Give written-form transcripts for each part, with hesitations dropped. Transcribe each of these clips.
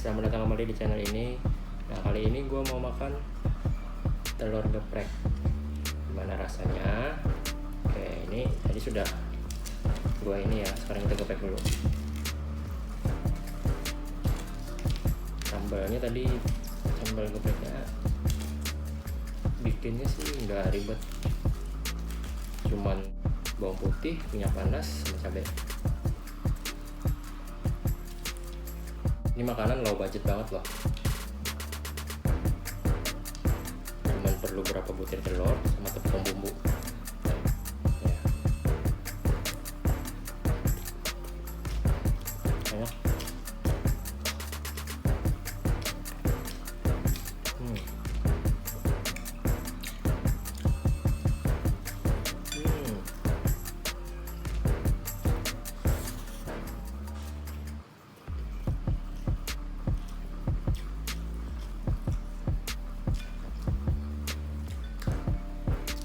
selamat datang kembali di channel ini. Nah, kali ini gue mau makan telur geprek. Gimana rasanya? Oke, ini tadi sudah gue ini ya, sekarang kita geprek dulu. Sambalnya tadi, sambal gepreknya bikinnya sih nggak ribet, cuman bawang putih, minyak panas, sama cabai. Ini makanan low budget banget loh, cuman perlu berapa butir telur sama tepung bumbu ya. Enak.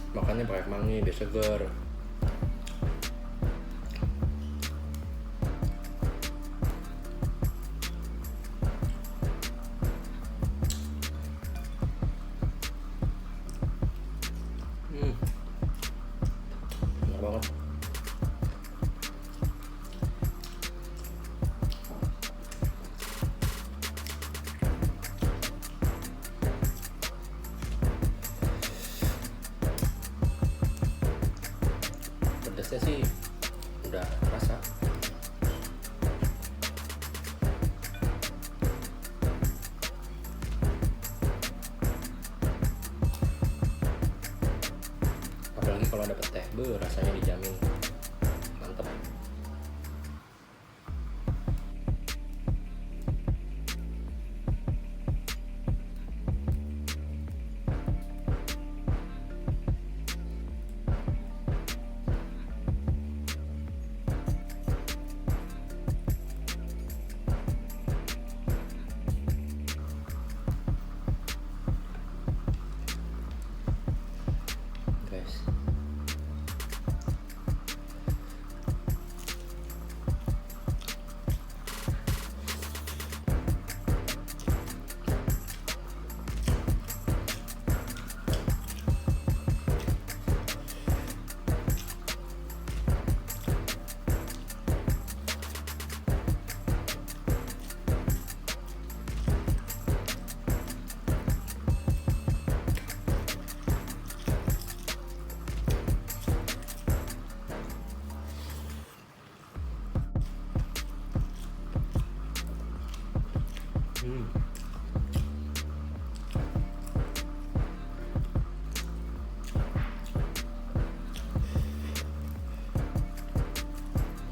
Makannya pakai mangi biar seger. Enak banget. Pedasnya sih udah rasa. Apalagi kalau dapet teh, rasanya dijamin mantep. Guys,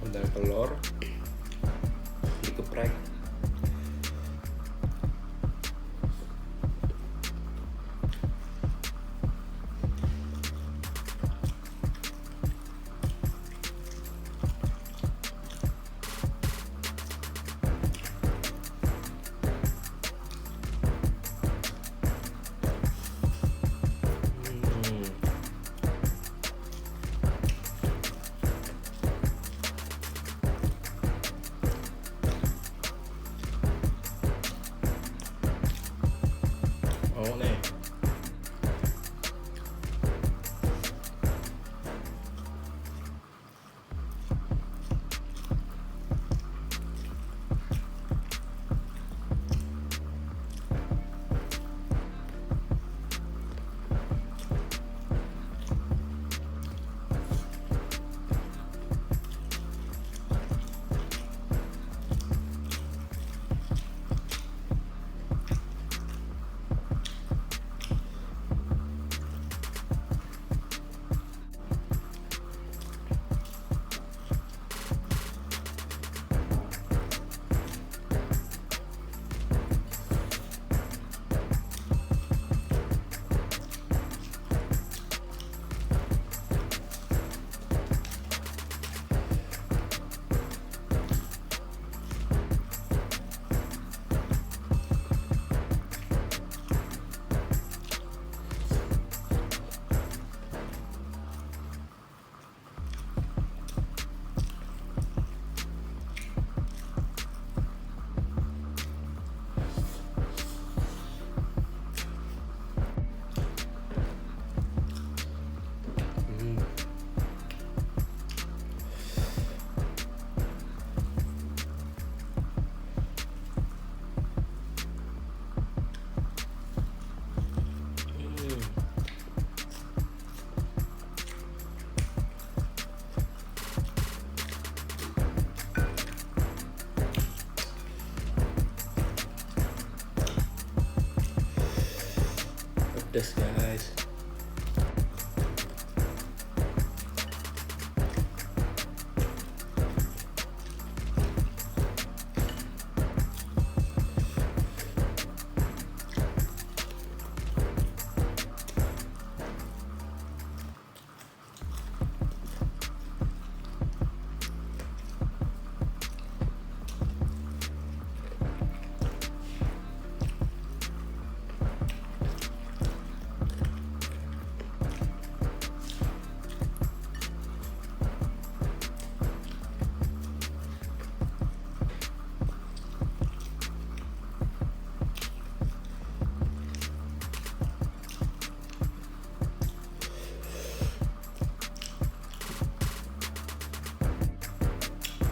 sambal telur digeprek. pedes guys.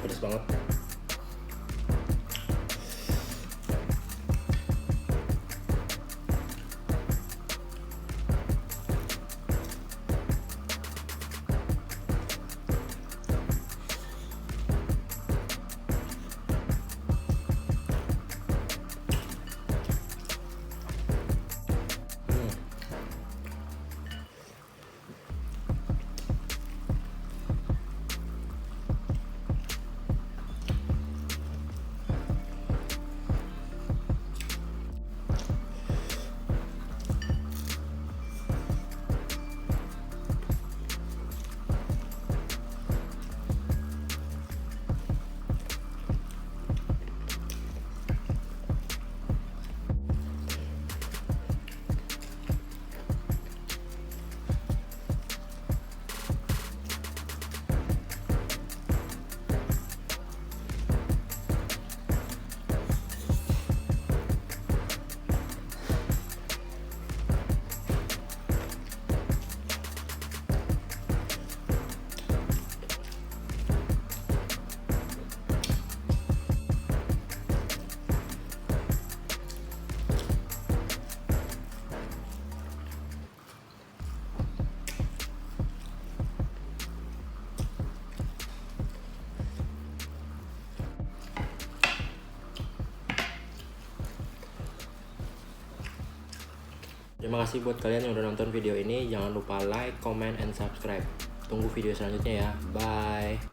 Pedes banget. Terima kasih buat kalian yang udah nonton video ini. Jangan lupa like, comment, and subscribe. Tunggu video selanjutnya ya. Bye.